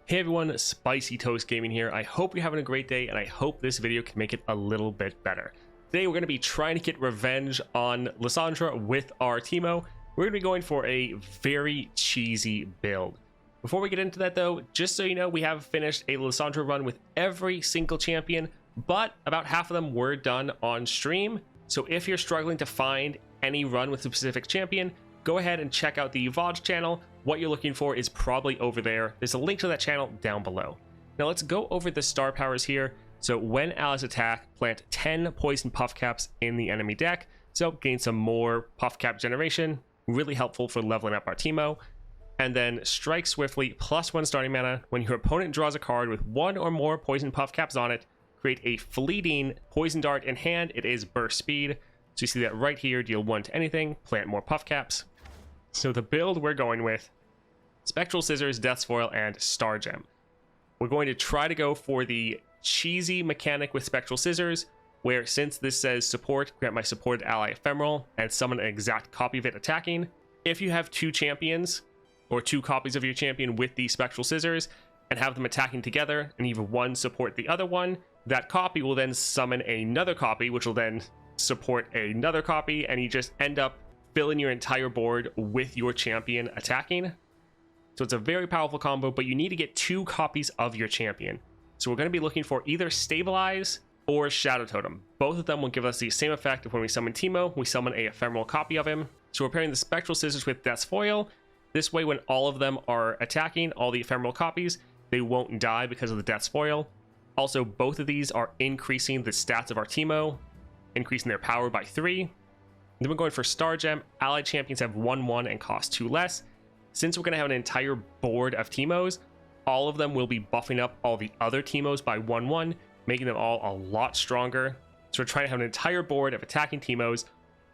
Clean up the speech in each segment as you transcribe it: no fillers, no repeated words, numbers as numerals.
Hey everyone, Spicy Toast Gaming here. I hope you're having a great day and I hope this video can make it a little bit better. Today we're going to be trying to get revenge on Lissandra with our Teemo. We're going to be going for a very cheesy build. Before we get into that though, just so you know, we have finished a Lissandra run with every single champion, but about half of them were done on stream. So if you're struggling to find any run with a specific champion, go ahead and check out the VOD channel. What you're looking for is probably over there. There's a link to that channel down below. Now let's go over the star powers here. So when allies attack, plant 10 poison puff caps in the enemy deck. So gain some more puff cap generation. Really helpful for leveling up our Teemo. And then strike swiftly, +1 starting mana. When your opponent draws a card with one or more poison puff caps on it, create a fleeting poison dart in hand. It is burst speed. So you see that right here, deal 1 to anything, plant more puff caps. So the build we're going with, Spectral Scissors, Death's Foil, and Star Gem. We're going to try to go for the cheesy mechanic with Spectral Scissors, where since this says support, grant my supported ally Ephemeral, and summon an exact copy of it attacking. If you have two champions, or two copies of your champion with the Spectral Scissors, and have them attacking together, and either one support the other one, that copy will then summon another copy, which will then support another copy, and you just end up filling your entire board with your champion attacking. So it's a very powerful combo, but you need to get two copies of your champion. So we're going to be looking for either Stabilize or Shadow Totem. Both of them will give us the same effect of when we summon Teemo, we summon a ephemeral copy of him. So we're pairing the Spectral Scissors with Death's Foil. This way, when all of them are attacking, all the ephemeral copies, they won't die because of the Death's Foil. Also, both of these are increasing the stats of our Teemo, increasing their power by 3. Then we're going for Star Gem. Allied champions have 1/1 and cost 2 less. Since we're going to have an entire board of Teemos, all of them will be buffing up all the other Teemos by 1/1, making them all a lot stronger. So we're trying to have an entire board of attacking Teemos,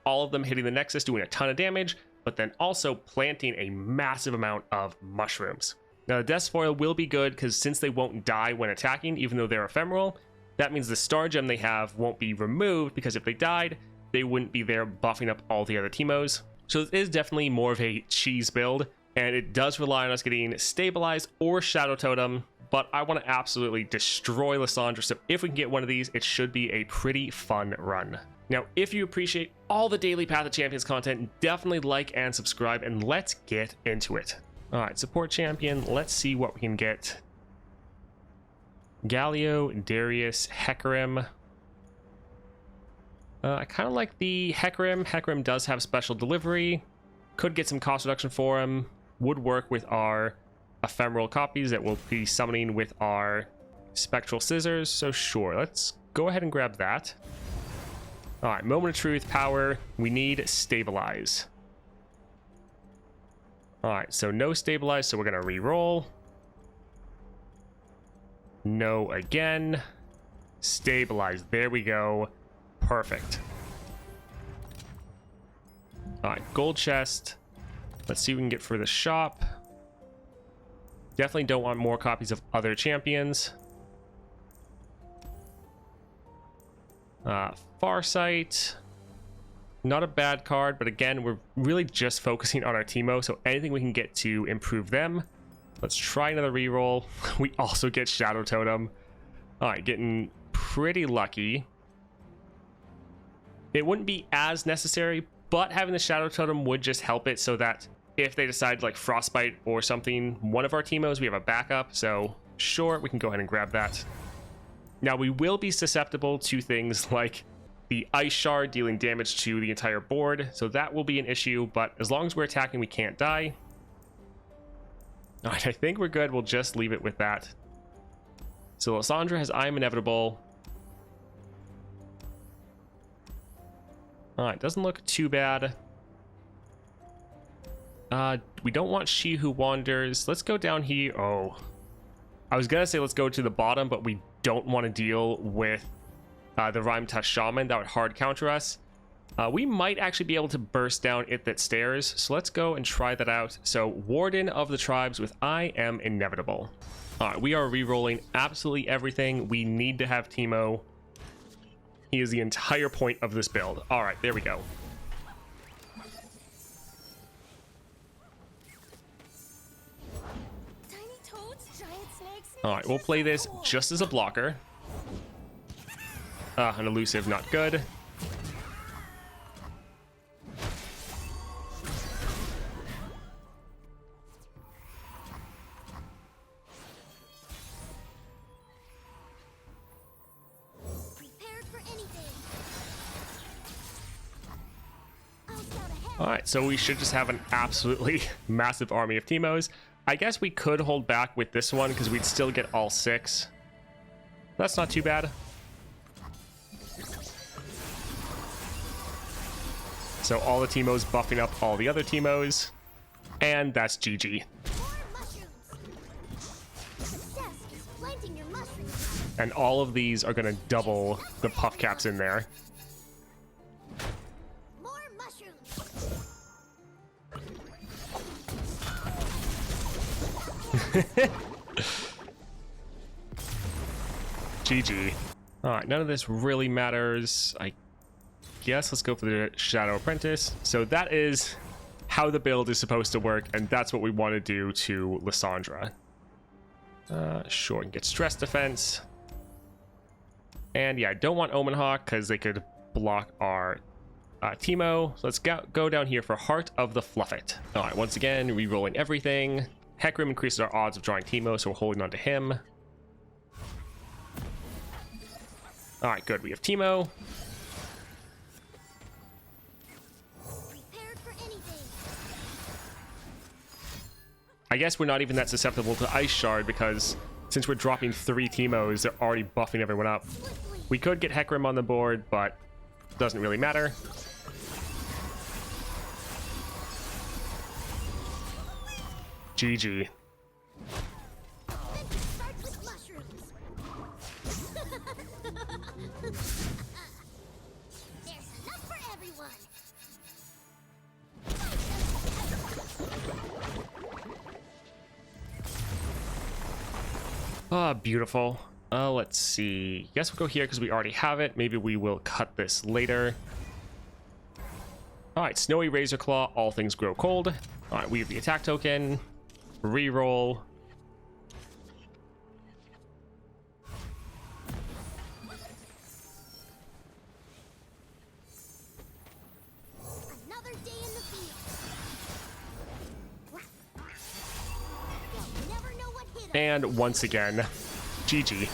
all of them hitting the Nexus, doing a ton of damage, but then also planting a massive amount of mushrooms. Now the Death's Foil will be good because since they won't die when attacking, even though they're ephemeral, that means the Star Gem they have won't be removed, because if they died, they wouldn't be there buffing up all the other Teemos. So it is definitely more of a cheese build, and it does rely on us getting Stabilized or Shadow Totem, but I want to absolutely destroy Lissandra, so if we can get one of these, it should be a pretty fun run. Now, if you appreciate all the daily Path of Champions content, definitely like and subscribe, and let's get into it. Alright, support champion, let's see what we can get. Galio, Darius, Hecarim. I kind of like the Hecarim. Hecarim does have special delivery. Could get some cost reduction for him. Would work with our ephemeral copies that we'll be summoning with our Spectral Scissors. So sure, let's go ahead and grab that. Alright, Moment of Truth, power. We need Stabilize. Alright, so no Stabilize, so we're going to re-roll. No again. Stabilize. There we go. Perfect. Alright, gold chest. Let's see what we can get for the shop. Definitely don't want more copies of other champions. Farsight. Not a bad card, but again, we're really just focusing on our Teemo, so anything we can get to improve them. Let's try another reroll. We also get Shadow Totem. Alright, getting pretty lucky. It wouldn't be as necessary, but having the Shadow Totem would just help it so that if they decide like Frostbite or something, one of our Teemos, we have a backup. So sure, we can go ahead and grab that. Now we will be susceptible to things like the Ice Shard dealing damage to the entire board. So that will be an issue, but as long as we're attacking, we can't die. All right, I think we're good. We'll just leave it with that. So Lissandra has I Am Inevitable. Alright, doesn't look too bad. We don't want She Who Wanders. Let's go down here. Oh, I was gonna say let's go to the bottom, but we don't want to deal with the Rhyme Touch Shaman. That would hard counter us. We might actually be able to burst down It That Stares, so let's go and try that out. So Warden of the Tribes with I Am Inevitable. Alright, we are re-rolling absolutely everything. We need to have Teemo. He is the entire point of this build. All right, there we go. Tiny toads, giant All right, we'll play this just as a blocker. An elusive, not good. All right, so we should just have an absolutely massive army of Teemos. I guess we could hold back with this one because we'd still get all 6. That's not too bad. So all the Teemos buffing up all the other Teemos, and that's GG. And all of these are going to double the puff caps in there. GG. Alright, none of this really matters. I guess let's go for the Shadow Apprentice. So that is how the build is supposed to work, and that's what we want to do to Lissandra. Sure, and get stress defense. And yeah, I don't want Omen Hawk because they could block our Teemo. So let's go down here for Heart of the Fluffit. Alright, once again, re-rolling everything. Hecarim increases our odds of drawing Teemo, so we're holding on to him. Alright, good. We have Teemo. I guess we're not even that susceptible to Ice Shard because since we're dropping 3 Teemos, they're already buffing everyone up. We could get Hecarim on the board, but doesn't really matter. GG. Ah, beautiful. Let's see. Guess we'll go here because we already have it. Maybe we will cut this later. All right, Snowy Razor Claw. All things grow cold. All right, we have the attack token. Reroll. Another day in the field. And once again, GG.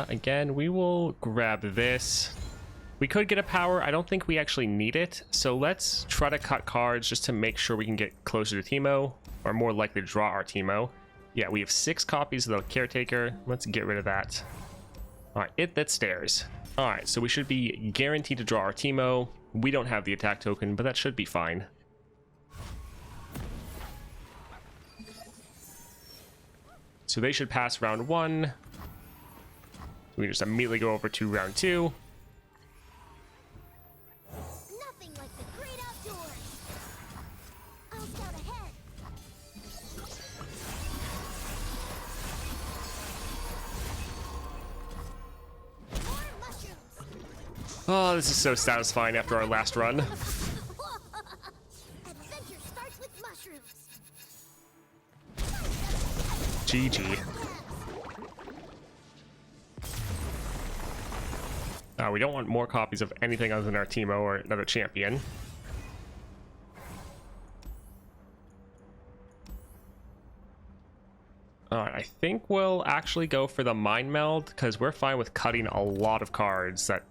Again, we will grab this. We could get a power. I don't think we actually need it. So let's try to cut cards just to make sure we can get closer to Teemo, or more likely to draw our Teemo. Yeah, we have 6 copies of the Caretaker. Let's get rid of that. All right, It That Stares. All right, so we should be guaranteed to draw our Teemo. We don't have the attack token, but that should be fine. So they should pass round 1. We just immediately go over to round 2. Nothing like the great outdoors. I'll scout ahead. More mushrooms. Oh, this is so satisfying after our last run. Adventure starts with mushrooms. GG. We don't want more copies of anything other than our Teemo or another champion. Alright, I think we'll actually go for the Mind Meld, because we're fine with cutting a lot of cards, that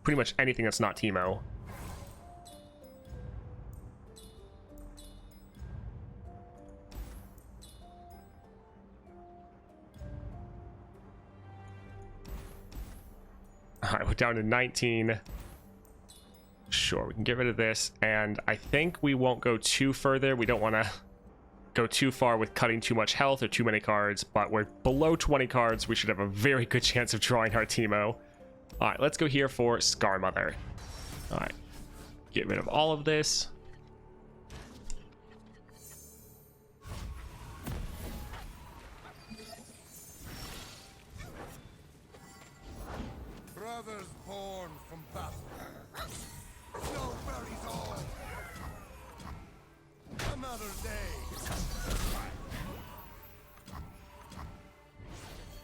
pretty much anything that's not Teemo. Alright, we're down to 19. Sure, we can get rid of this, and I think we won't go too further. We don't want to go too far with cutting too much health or too many cards, but we're below 20 cards. We should have a very good chance of drawing our Teemo. Alright, let's go here for Scar Mother. Alright, get rid of all of this. another day.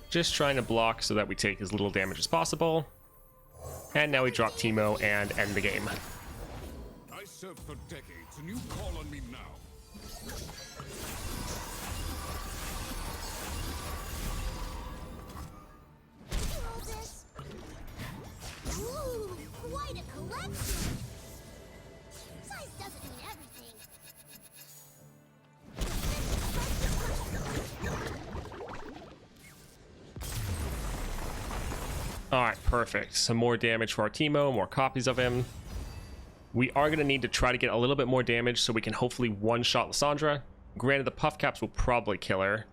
Just trying to block so that we take as little damage as possible. And now we drop Teemo and end the game. I served for decades, and you call on me now. Roll this. Ooh, quite a collection. Size doesn't mean everything. Alright, perfect. Some more damage for our Teemo, more copies of him. We are going to need to try to get a little bit more damage so we can hopefully one-shot Lissandra. Granted, the Puff Caps will probably kill her.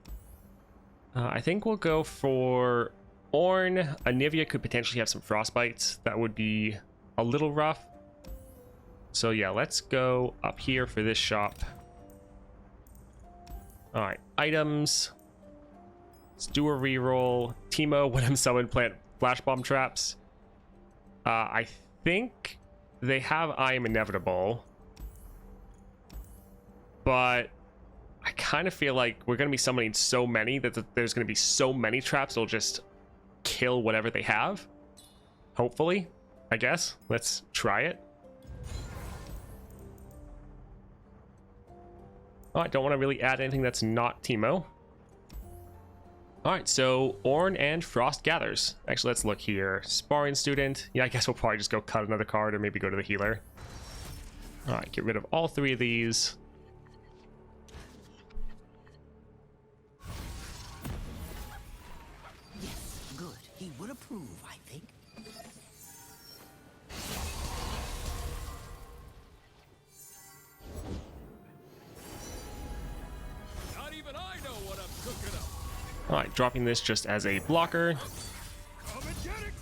I think we'll go for Ornn. Anivia could potentially have some frostbites. That would be a little rough. So yeah, let's go up here for this shop. Alright, items. Let's do a reroll. Teemo, when I'm summoned, plant flash bomb traps. I think they have I am inevitable, but I kind of feel like we're going to be summoning so many that there's going to be so many traps it'll just kill whatever they have. Hopefully, I guess. Let's try it. Oh, I don't want to really add anything that's not Teemo. Alright, so Ornn and Frost Gathers. Actually, let's look here. Sparring Student. Yeah, I guess we'll probably just go cut another card or maybe go to the healer. Alright, get rid of all three of these. Yes, good. He would approve, I think. Not even I know what I'm cooking up. Alright, dropping this just as a blocker. Come and get it.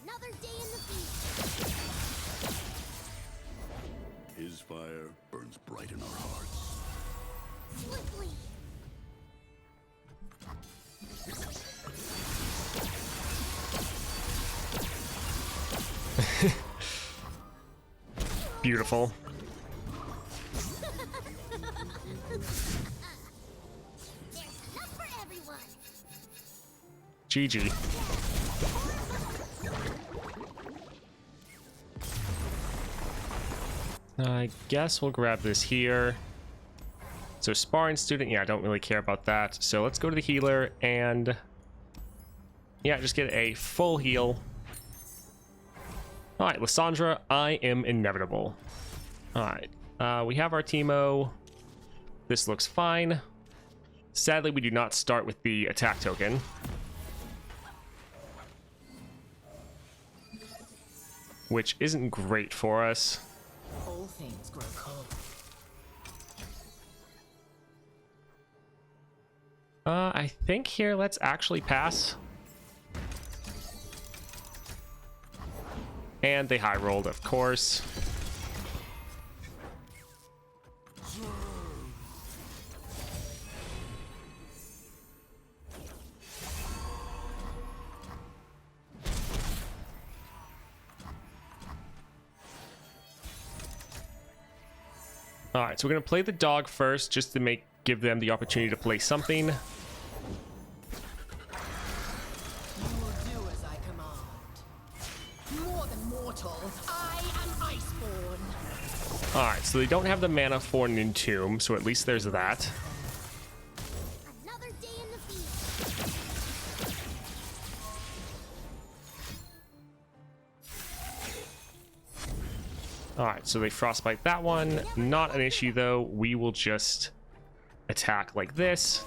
Another day in the field. His fire burns bright in our hearts. Swiftly. Beautiful. There's enough for everyone. GG. I guess we'll grab this here. So Sparring Student, yeah, I don't really care about that. So let's go to the healer and yeah, just get a full heal. Alright, Lissandra, I am inevitable. Alright, we have our Teemo. This looks fine. Sadly, we do not start with the attack token. Which isn't great for us. All things grow cold. I think here, let's actually pass. And they high rolled, of course. Alright, so we're going to play the dog first, just to give them the opportunity to play something. You will do as I command. More than mortal, I am Iceborn. Alright, so they don't have the mana for an Entomb, so at least there's that. Another day in the field. Alright, so they frostbite that one. Not an issue though. We will just attack like this.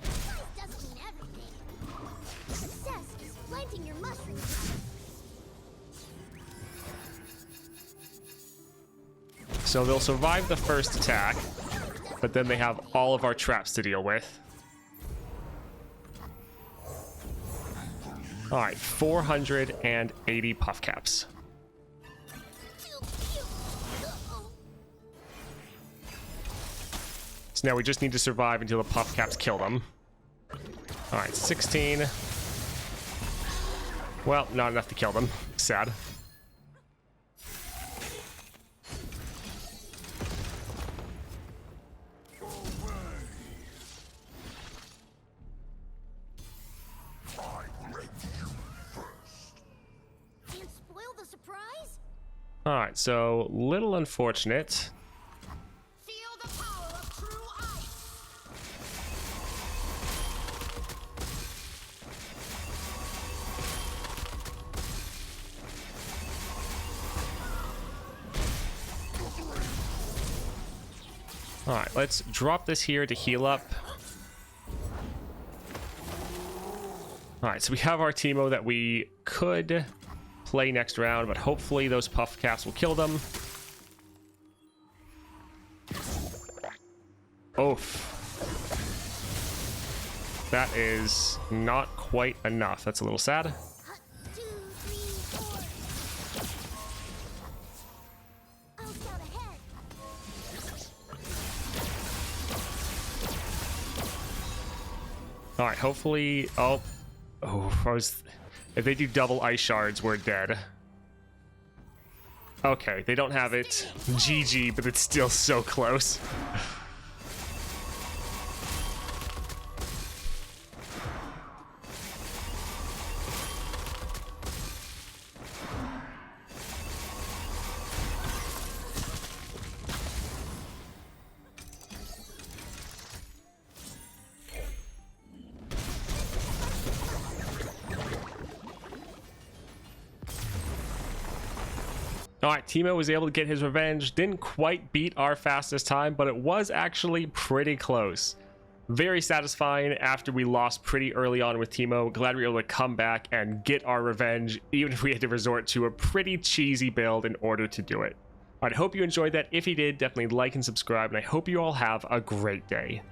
Size doesn't mean everything. Success is planting your mushroom seeds. So they'll survive the first attack, but then they have all of our traps to deal with. All right, 480 puff caps. Too cute. Uh-oh. So now we just need to survive until the puff caps kill them. All right, 16. Well, not enough to kill them. Sad. Can't spoil the surprise? All right, so little unfortunate. Feel the power of true ice. All right, let's drop this here to heal up. All right, so we have our Teemo that we could play next round, but hopefully those puff caps will kill them. Oof. That is not quite enough. That's a little sad. Hut, 2, 3, 4. I'll scout ahead. All right, hopefully... Oh, if they do double ice shards, we're dead. Okay, they don't have it. GG, but it's still so close. All right, Teemo was able to get his revenge. Didn't quite beat our fastest time, but it was actually pretty close. Very satisfying after we lost pretty early on with Teemo. Glad we were able to come back and get our revenge, even if we had to resort to a pretty cheesy build in order to do it. All right, I hope you enjoyed that. If you did, definitely like and subscribe, and I hope you all have a great day.